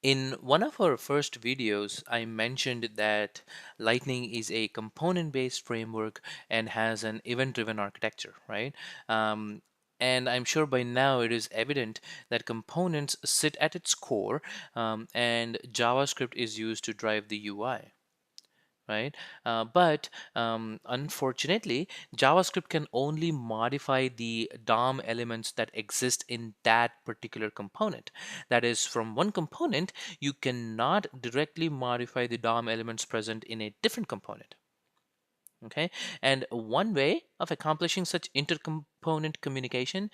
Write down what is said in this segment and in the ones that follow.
In one of our first videos, I mentioned that Lightning is a component-based framework and has an event-driven architecture, right? Um, and I'm sure by now it is evident that components sit at its core, and JavaScript is used to drive the UI, right? But unfortunately, JavaScript can only modify the DOM elements that exist in that particular component. That is, from one component, you cannot directly modify the DOM elements present in a different component. Okay, and one way of accomplishing such intercomponent communication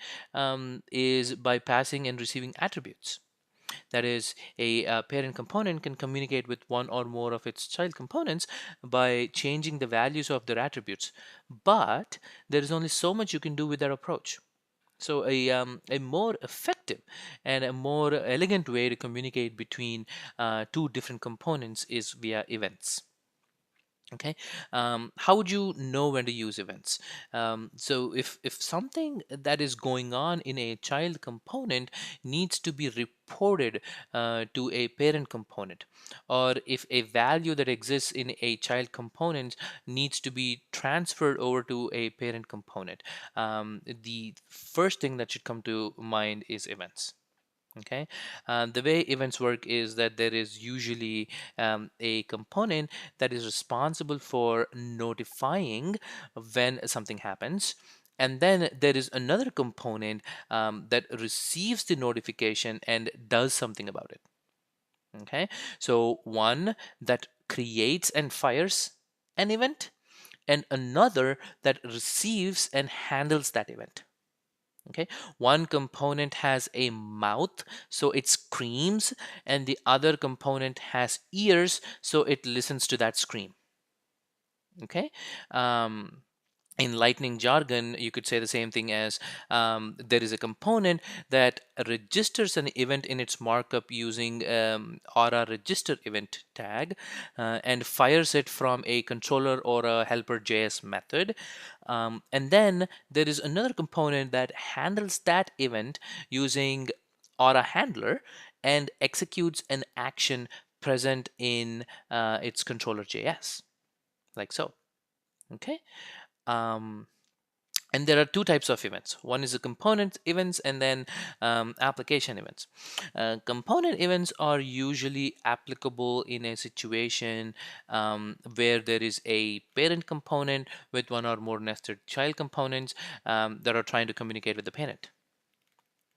is by passing and receiving attributes. That is, a parent component can communicate with one or more of its child components by changing the values of their attributes. But there is only so much you can do with that approach. So a more effective and a more elegant way to communicate between two different components is via events. Okay, how would you know when to use events? So if something that is going on in a child component needs to be reported to a parent component, or if a value that exists in a child component needs to be transferred over to a parent component, the first thing that should come to mind is events. Okay, the way events work is that there is usually a component that is responsible for notifying when something happens. And then there is another component that receives the notification and does something about it. Okay, so one that creates and fires an event, and another that receives and handles that event. Okay, one component has a mouth, so it screams, and the other component has ears, so it listens to that scream. Okay, um, in Lightning jargon, you could say the same thing as there is a component that registers an event in its markup using aura register event tag and fires it from a controller or a helper JS method. And then there is another component that handles that event using aura handler and executes an action present in its controller JS, like so. Okay. Um, and there are two types of events. One is the component events and then application events. Component events are usually applicable in a situation where there is a parent component with one or more nested child components that are trying to communicate with the parent.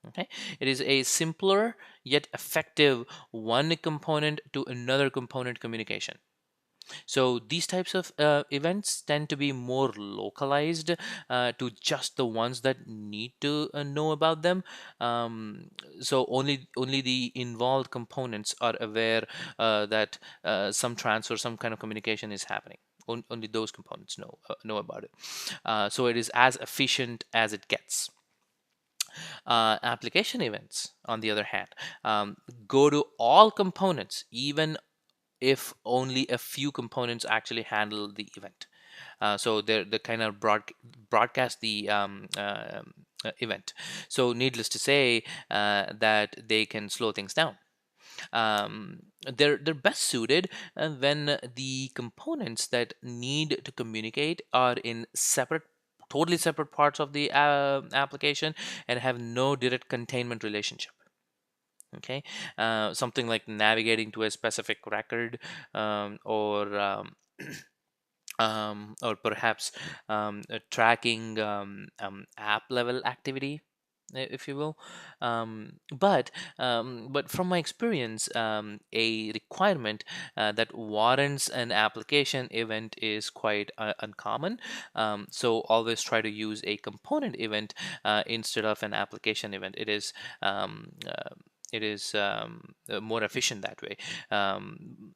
Okay, it is a simpler yet effective one component to another component communication. So these types of events tend to be more localized to just the ones that need to know about them. So only the involved components are aware that some transfer, some kind of communication is happening. Only those components know about it. So it is as efficient as it gets. Application events, on the other hand, go to all components, even if only a few components actually handle the event. So they kind of broadcast the event. So needless to say that they can slow things down. They're best suited when the components that need to communicate are in totally separate parts of the application and have no direct containment relationship. Okay, something like navigating to a specific record, or perhaps tracking app level activity, if you will. But from my experience, a requirement that warrants an application event is quite uncommon. So always try to use a component event instead of an application event. It is more efficient that way. Um,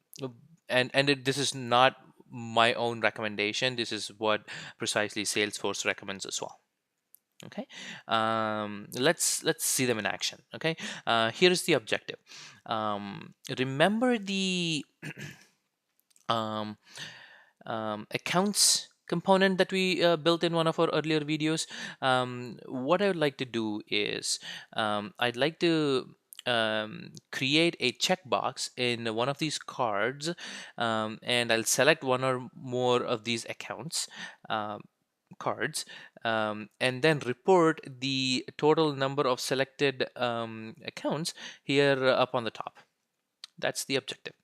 this is not my own recommendation. This is what precisely Salesforce recommends as well. Okay, let's see them in action. Okay, here's the objective. Remember the um, accounts component that we built in one of our earlier videos. What I would like to do is I'd like to create a checkbox in one of these cards, and I'll select one or more of these accounts cards, and then report the total number of selected accounts here up on the top. That's the objective.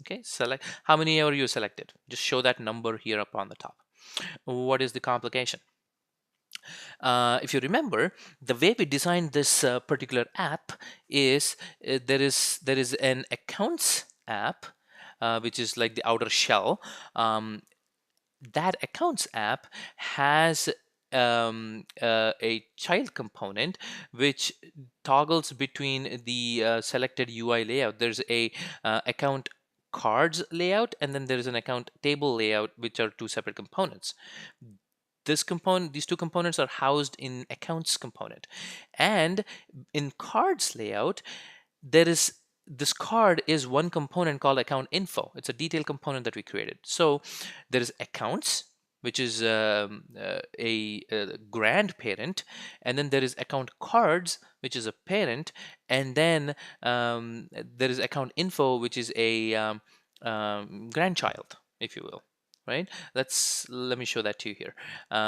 Okay, select how many are you selected. Just show that number here up on the top. What is the complication? If you remember, the way we designed this particular app is there is an accounts app, which is like the outer shell. That accounts app has a child component which toggles between the selected UI layout. There's a account cards layout, and then there is an account table layout, which are two separate components. These two components are housed in accounts component, and in cards layout, there is this card is one component called account info. It's a detailed component that we created. So there is accounts, which is a grandparent, and then there is account cards, which is a parent, and then there is account info, which is a grandchild, if you will. Right? Let me show that to you here.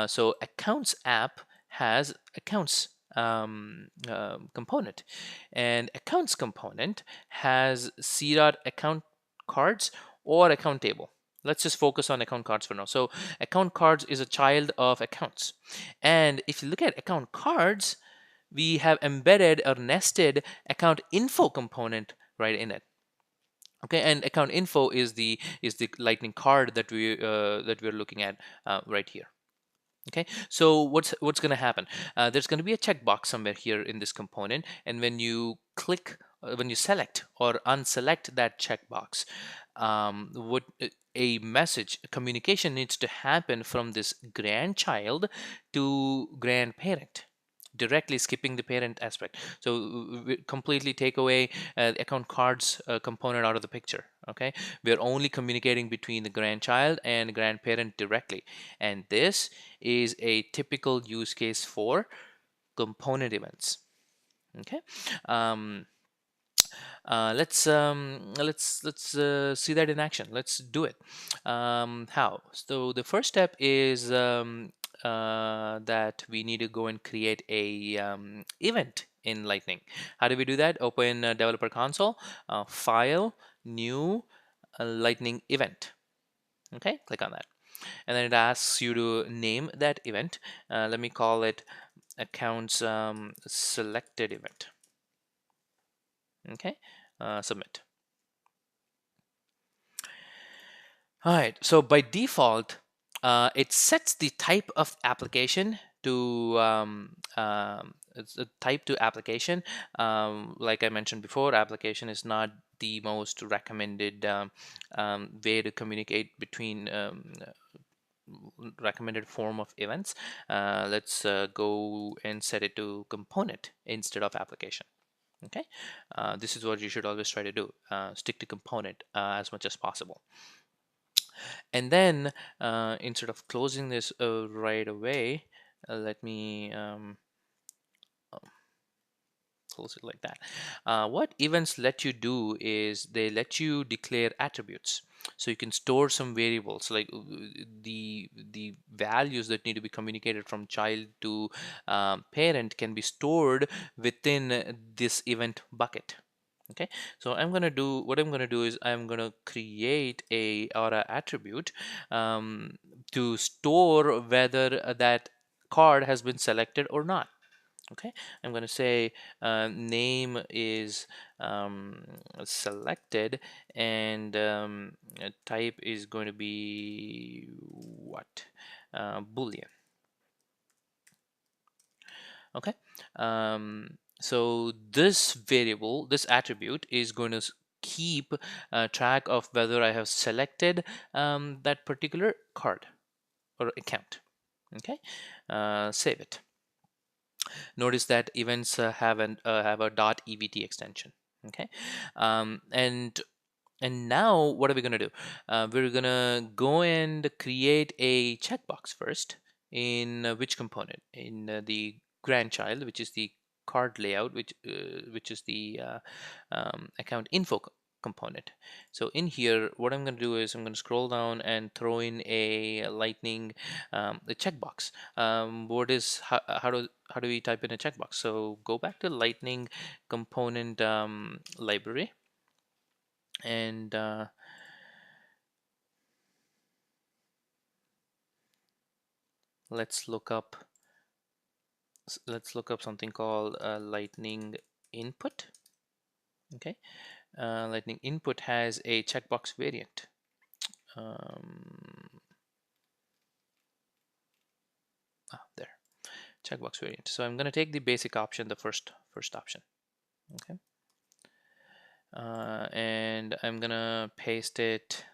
So accounts app has accounts component, and accounts component has c dot account cards or account table. Let's just focus on account cards for now. So account cards is a child of accounts, and if you look at account cards, we have embedded or nested account info component right in it. Okay, and account info is the lightning card that we're looking at right here. Okay, so what's going to happen? There's going to be a checkbox somewhere here in this component, and when you click, when you select or unselect that checkbox, what a message communication needs to happen from this grandchild to grandparent, directly skipping the parent aspect. So we completely take away the account cards component out of the picture. Okay, we're only communicating between the grandchild and grandparent directly, and this is a typical use case for component events. Okay, um, let's see that in action. Let's do it. How? So the first step is that we need to go and create a event in Lightning. How do we do that? Open Developer Console, File, New, Lightning Event. Okay, click on that, and then it asks you to name that event. Let me call it accounts selected event. Okay, submit. All right, so by default, it sets the type of application to it's a type to application. Like I mentioned before, application is not the most recommended way to communicate between recommended form of events. Let's go and set it to component instead of application. Okay, this is what you should always try to do. Stick to component as much as possible. And then instead of closing this right away, let me close it like that. What events let you do is they let you declare attributes. So you can store some variables, like the values that need to be communicated from child to parent can be stored within this event bucket. Okay, so I'm gonna do what I'm gonna do is I'm gonna create a aura attribute to store whether that card has been selected or not. Okay, I'm going to say name is selected, and type is going to be what? Boolean. Okay, so this variable, this attribute is going to keep track of whether I have selected that particular card or account. Okay, save it. Notice that events have a .evt extension. Okay, and now what are we going to do? We're going to go and create a checkbox first in which component? In the grandchild, which is the card layout, which is the account info component. So in here, what I'm going to do is I'm going to scroll down and throw in a lightning a checkbox. What is how do we type in a checkbox? So go back to lightning component library, and let's look up something called lightning input. Okay, lightning input has a checkbox variant. There, checkbox variant. So I'm going to take the basic option, the first option. Okay, and I'm gonna paste it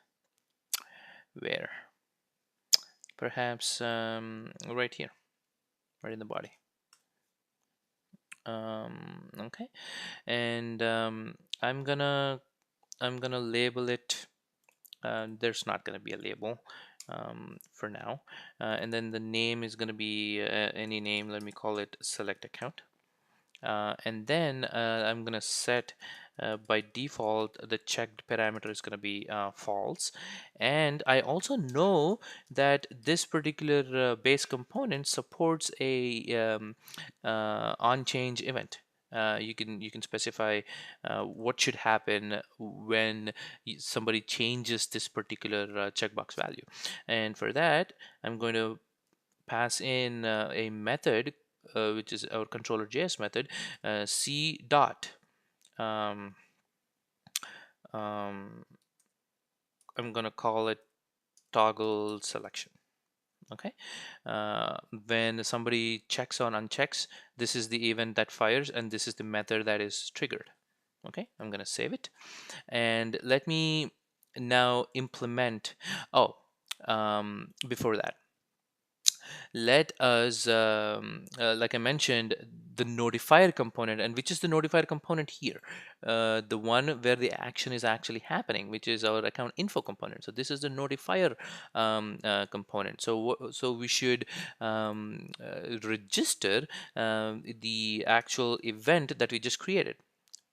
where? Perhaps right here, right in the body. Okay, and I'm gonna label it. There's not gonna be a label for now, and then the name is gonna be any name. Let me call it select account. And then I'm going to set by default the checked parameter is going to be false, and I also know that this particular base component supports a unchanged event. You can specify what should happen when somebody changes this particular checkbox value, and for that I'm going to pass in a method which is our controller.js method, c dot. Um, um, I'm gonna call it toggle selection. Okay, when somebody checks on unchecks, this is the event that fires, and this is the method that is triggered. Okay, I'm gonna save it, and let me now implement. Oh, before that, let us like I mentioned, the notifier component, and which is the notifier component here, the one where the action is actually happening, which is our account info component. So this is the notifier component. So we should register the actual event that we just created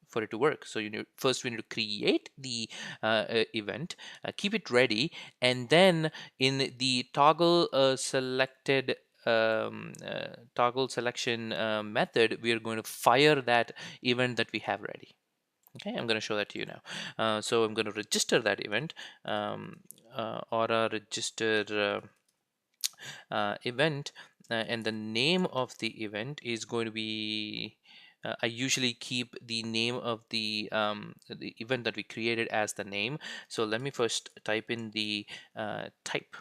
for it to work. So first we need to create the event, keep it ready, and then in the toggle selection method, we are going to fire that event that we have ready. Okay, I'm going to show that to you now. So I'm going to register that event, or a register event, and the name of the event is going to be I usually keep the name of the event that we created as the name. So let me first type in the type.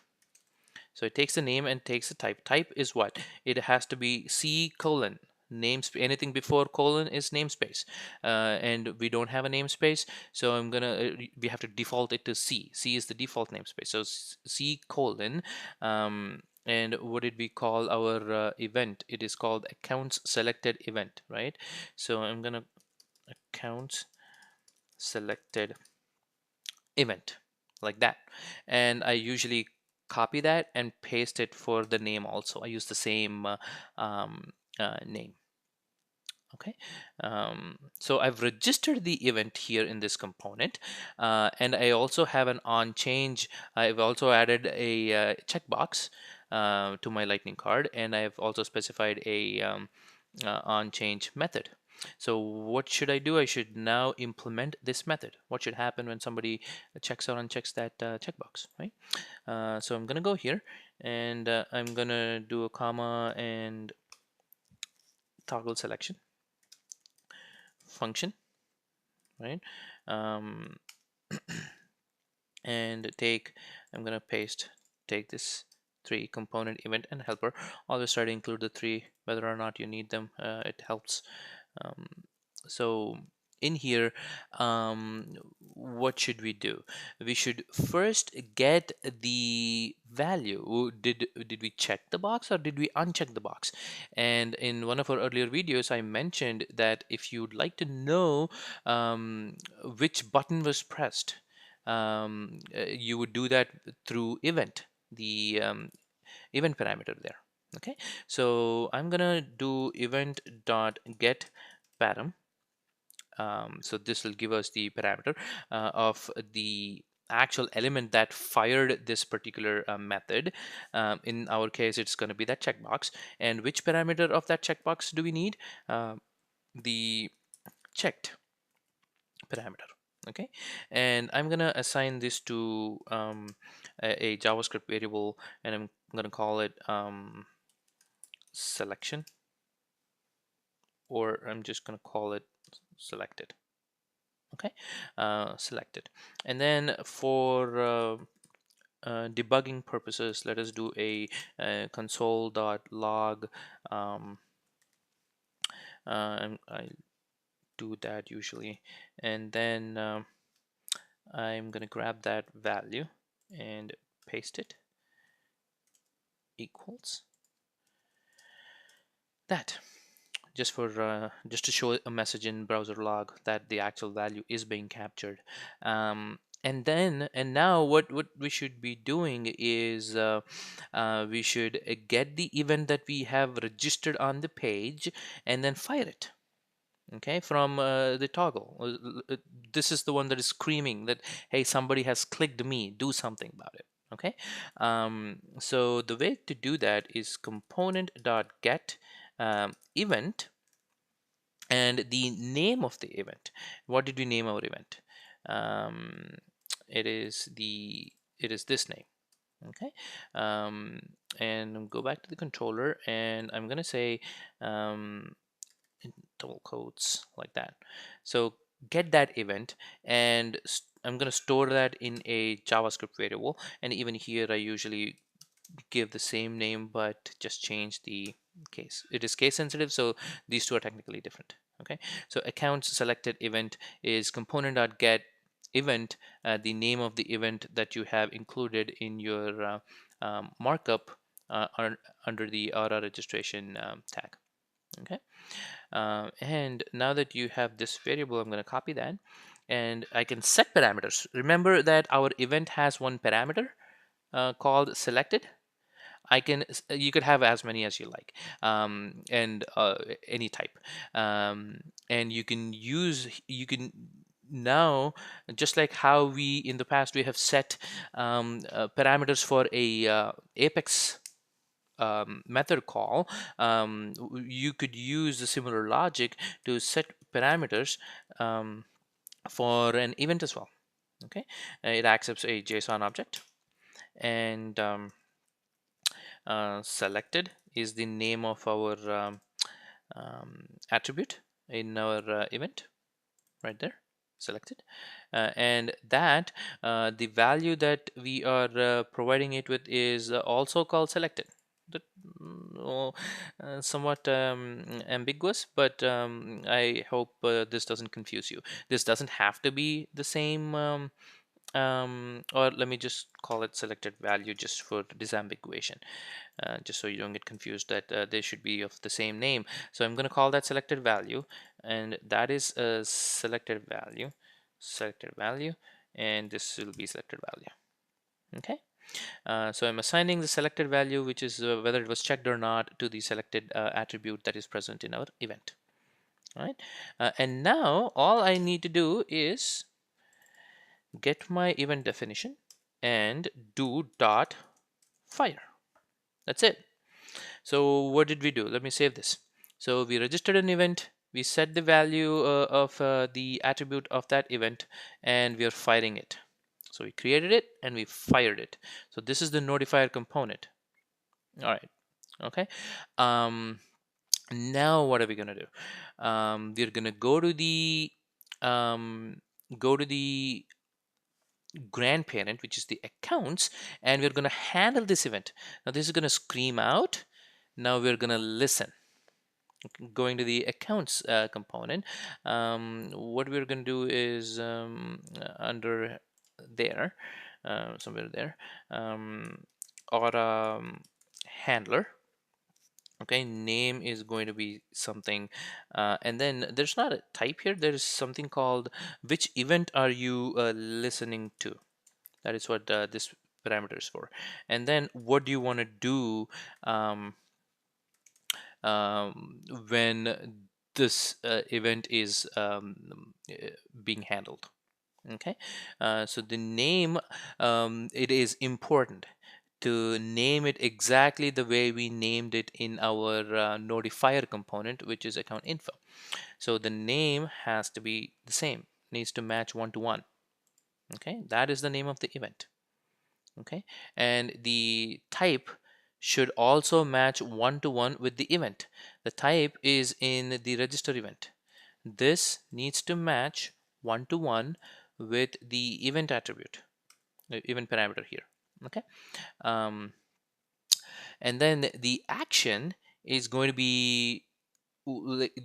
So it takes the name and takes the type. Type is what? It has to be C colon namespace. Anything before colon is namespace, and we don't have a namespace, so I'm gonna we have to default it to C. C is the default namespace. So C colon. And what did we call our event? It is called accounts selected event, right? So I'm gonna accounts selected event, like that, and I usually copy that and paste it for the name also. I use the same name. Okay, so I've registered the event here in this component, and I also have an on change. I've also added a checkbox to my lightning card, and I've also specified a on change method. So what should I do? I should now implement this method. What should happen when somebody checks out and checks that checkbox, right? So I'm gonna go here, and I'm gonna do a comma and toggle selection function, right? Um, and I'm gonna take this three component event and helper. Always try to include the three, whether or not you need them. It helps. Um, so in here, what should we do? We should first get the value. Did we check the box or did we uncheck the box? And in one of our earlier videos, I mentioned that if you'd like to know which button was pressed, you would do that through event, the event parameter there. Okay, so I'm gonna do event dot get param. So this will give us the parameter of the actual element that fired this particular method. In our case, it's going to be that checkbox. And which parameter of that checkbox do we need? The checked parameter. Okay, and I'm gonna assign this to a JavaScript variable, and I'm gonna call it selection, or I'm just gonna call it selected. Okay, selected. And then for debugging purposes, let us do a console.log. I do that usually, and then I'm gonna grab that value and paste it equals that, just to show a message in browser log that the actual value is being captured. And now what we should be doing is we should get the event that we have registered on the page and then fire it, okay, from the toggle. This is the one that is screaming that, hey, somebody has clicked me, do something about it. Okay, so the way to do that is component.get event and the name of the event. What did we name our event? um, it is this name. Okay, um, and go back to the controller, and I'm gonna say in double quotes like that. So get that event, and I'm going to store that in a JavaScript variable. And even here, I usually give the same name, but just change the case. It is case sensitive, so these two are technically different. Okay, so accounts selected event is component.get event, the name of the event that you have included in your markup under the RR registration tag. Okay, and now that you have this variable, I'm going to copy that, and I can set parameters. Remember that our event has one parameter called selected. You could have as many as you like, and any type, and you can now, just like how we in the past we have set parameters for a Apex method call, you could use the similar logic to set parameters for an event as well. Okay, it accepts a JSON object, and selected is the name of our attribute in our event, right there, selected, and that the value that we are providing it with is also called selected. That somewhat ambiguous, but I hope this doesn't confuse you. This doesn't have to be the same, or let me just call it selected value just for disambiguation, just so you don't get confused that they should be of the same name. So I'm going to call that selected value, and that is a selected value, and this will be selected value. Okay, so I'm assigning the selected value, which is whether it was checked or not, to the selected attribute that is present in our event. All right, and now all I need to do is get my event definition and do dot fire. That's it. So what did we do? Let me save this. So we registered an event, we set the value of the attribute of that event, and we are firing it. So we created it and we fired it. So this is the notifier component. All right. Okay. Now what are we gonna do? We're gonna um, go to the grandparent, which is the accounts, and we're gonna handle this event. Now this is gonna scream out. Now we're gonna listen. Going to the accounts component, what we're going to do is under there, somewhere there, or handler. Okay, name is going to be something, and then there's not a type here. There is something called which event are you listening to. That is what this parameter is for. And then what do you want to do? when this event is being handled. Okay, so the name, it is important to name it exactly the way we named it in our notifier component, which is account info. So the name has to be the same, needs to match one to one. Okay, that is the name of the event. Okay, and the type should also match one to one with the event. The type is in the register event. This needs to match one to one with the event attribute, the event parameter here. Okay, um, and then the action is going to be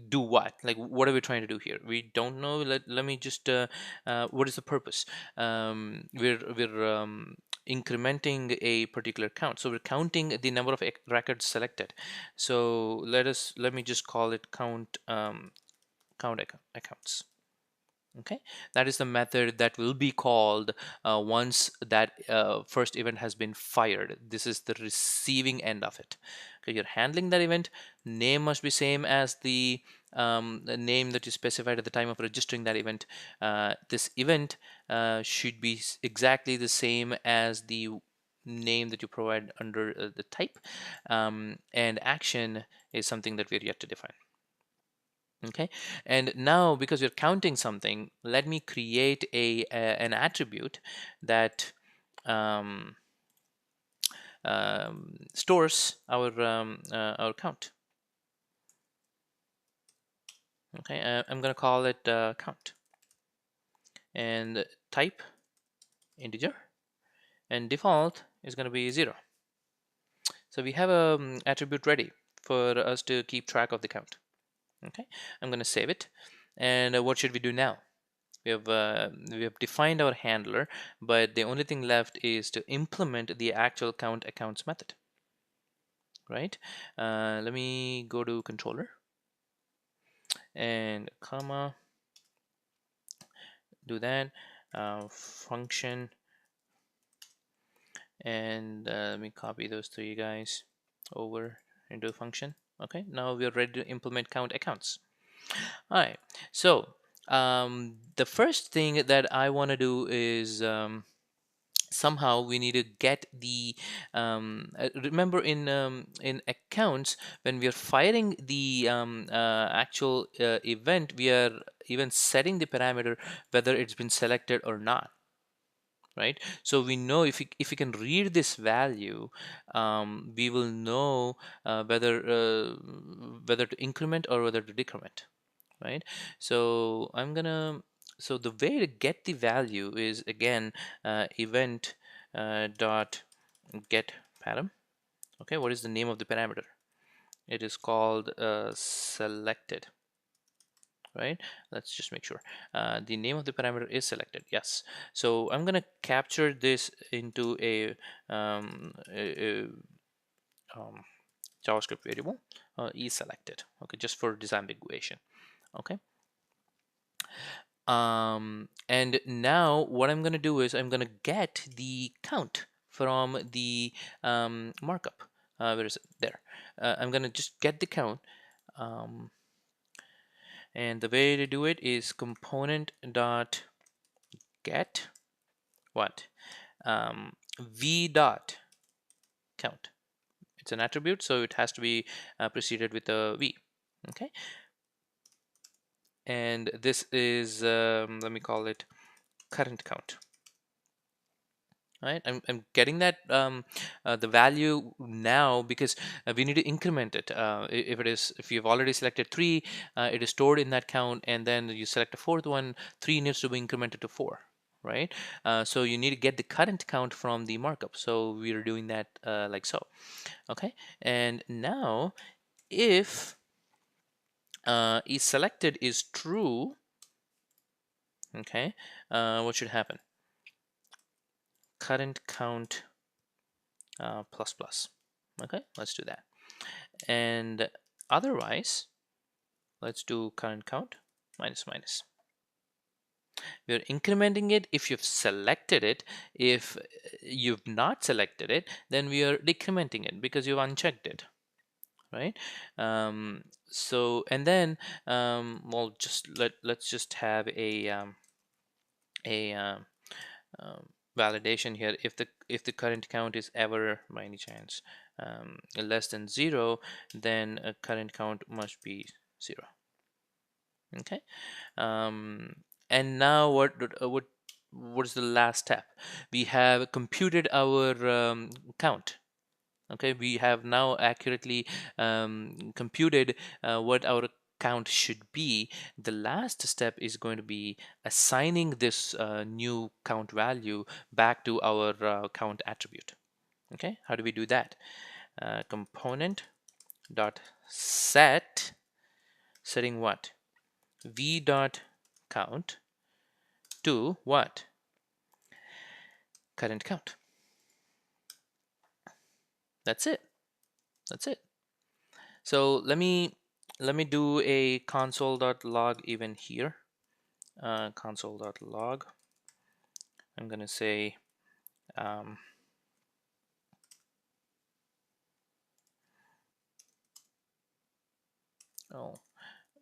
do what, like what are we trying to do here? We don't know. Let me just what is the purpose? We're incrementing a particular count, so we're counting the number of records selected. So let me just call it count, accounts. Okay, that is the method that will be called once that first event has been fired. This is the receiving end of it. Okay, you're handling that event. Name must be same as the name that you specified at the time of registering that event. This event should be exactly the same as the name that you provide under the type, and action is something that we're yet to define. Okay, and now because we're counting something, let me create an attribute that um, stores our count. Okay, I'm going to call it count, and type integer, and default is going to be 0. So we have an attribute ready for us to keep track of the count. Okay, I'm going to save it, and what should we do now? We have defined our handler, but the only thing left is to implement the actual count accounts method, right? Let me go to controller and comma, do that, function, and let me copy those three guys over into function. Okay, now we're ready to implement count accounts. All right, so the first thing that I want to do is somehow we need to get the remember in accounts, when we are firing the actual event, we are even setting the parameter whether it's been selected or not, right? So we know if we can read this value, we will know whether to increment or whether to decrement, right? So so the way to get the value is again event dot get param. Okay, what is the name of the parameter? It is called selected, right? Let's just make sure the name of the parameter is selected. Yes, so I'm gonna capture this into a JavaScript variable is selected, okay, just for disambiguation. Okay, and now what I'm going to do is I'm going to get the count from the markup. Where is it? There. I'm going to just get the count, and the way to do it is component dot get what, v dot count. It's an attribute, so it has to be preceded with a v. Okay, and this is let me call it current count. Right, I'm getting that the value now because we need to increment it. If you've already selected 3, it is stored in that count, and then you select a fourth one, 3 needs to be incremented to 4, right? So you need to get the current count from the markup, so we're doing that like so. Okay, and now if is selected is true, okay, what should happen? Current count plus plus. Okay, let's do that. And otherwise, let's do current count minus minus. We're incrementing it if you've selected it. If you've not selected it, then we are decrementing it because you've unchecked it. right? So and then well, just let's just have a validation here. If the current count is ever by any chance less than 0, then a current count must be 0. Okay. um, and now what's the last step? We have computed our count. Okay, we have now accurately computed what our count should be. The last step is going to be assigning this new count value back to our count attribute. Okay, how do we do that? Component dot setting what? V dot count to what? Current count. That's it. That's it. So let me do a console.log event here. Console.log. I'm gonna say oh,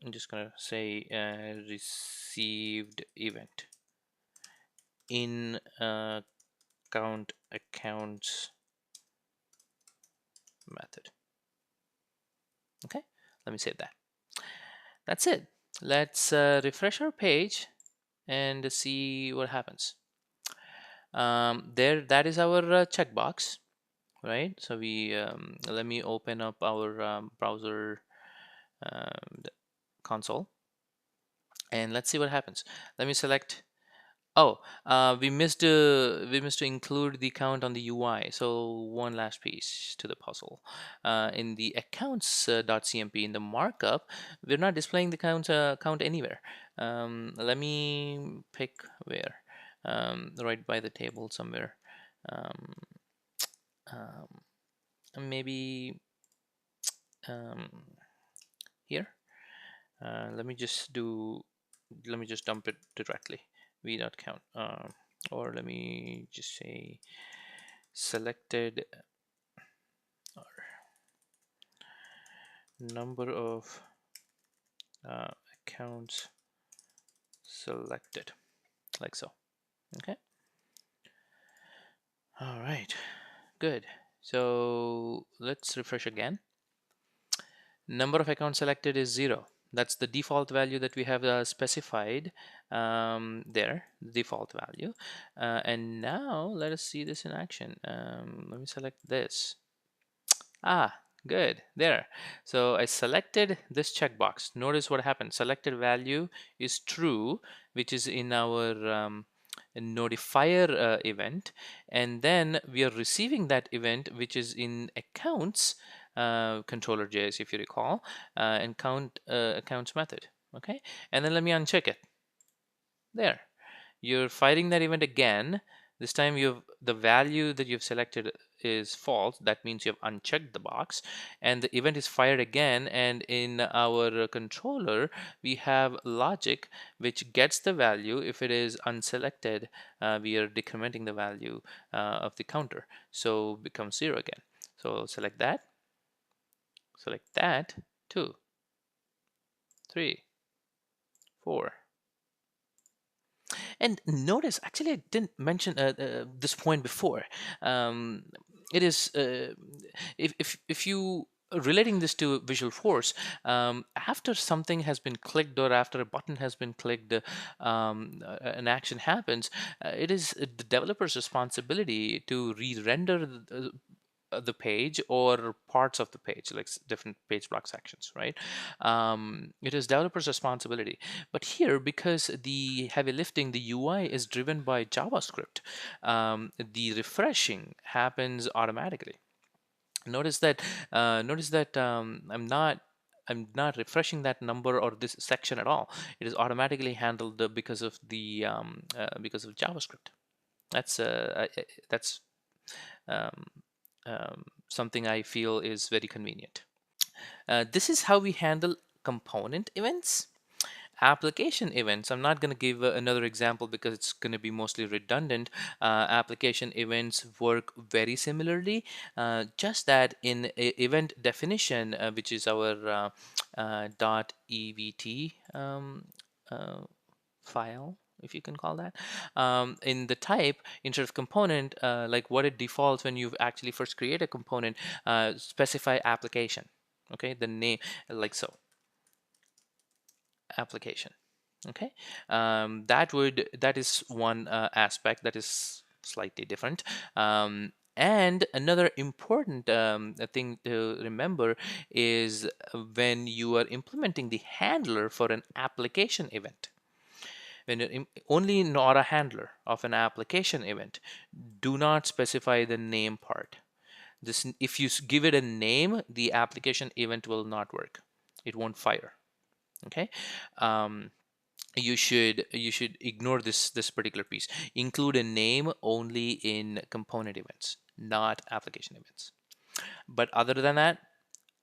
I'm just gonna say received event in count accounts method. Okay, let me save that. That's it. Let's refresh our page and see what happens. There, that is our checkbox, right? So we let me open up our browser console and let's see what happens. Let me select. Oh, we missed to include the count on the UI. So one last piece to the puzzle. In the accounts .cmp in the markup, we're not displaying the count anywhere. Let me pick where. Right by the table somewhere. Um, Maybe um, here. Let me just dump it directly. v.count, or let me just say selected number of accounts selected, like so. Okay. All right. Good. So let's refresh again. Number of accounts selected is 0. That's the default value that we have specified there, the default value. And now let us see this in action. Let me select this. Ah, good. There. So I selected this checkbox. Notice what happened. Selected value is true, which is in our notifier event. And then we are receiving that event, which is in accounts controller.js, if you recall, and accounts method. Okay. And then let me uncheck it. There. You're firing that event again. This time the value that you've selected is false. That means you've unchecked the box, and the event is fired again. And in our controller, we have logic which gets the value. If it is unselected, we are decrementing the value of the counter, so becomes 0 again. So select that, 2, 3, 4. And notice, actually, I didn't mention this point before. Um, it is if you relating this to Visualforce, after something has been clicked or after a button has been clicked, an action happens. It is the developer's responsibility to re-render the page or parts of the page, like different page block sections, right? It is developer's responsibility. But here, because the heavy lifting, the UI is driven by JavaScript, the refreshing happens automatically. Notice that I'm not refreshing that number or this section at all. It is automatically handled because of JavaScript. That's um, something I feel is very convenient. This is how we handle component events. Application events, I'm not going to give another example because it's going to be mostly redundant. Application events work very similarly, just that in event definition, which is our .evt uh, file, if you can call that, in the type, instead of component, like what it defaults when you actually first create a component, specify application. Okay, the name, like so, application. Okay, that is one aspect that is slightly different. And another important thing to remember is when you are implementing the handler for an application event, when you're only not a handler of an application event, do not specify the name part. This, if you give it a name, the application event will not work. It won't fire. Okay. um, you should ignore this particular piece. Include a name only in component events, not application events. But other than that,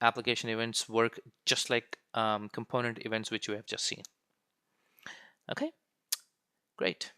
application events work just like component events, which we have just seen. Okay, great.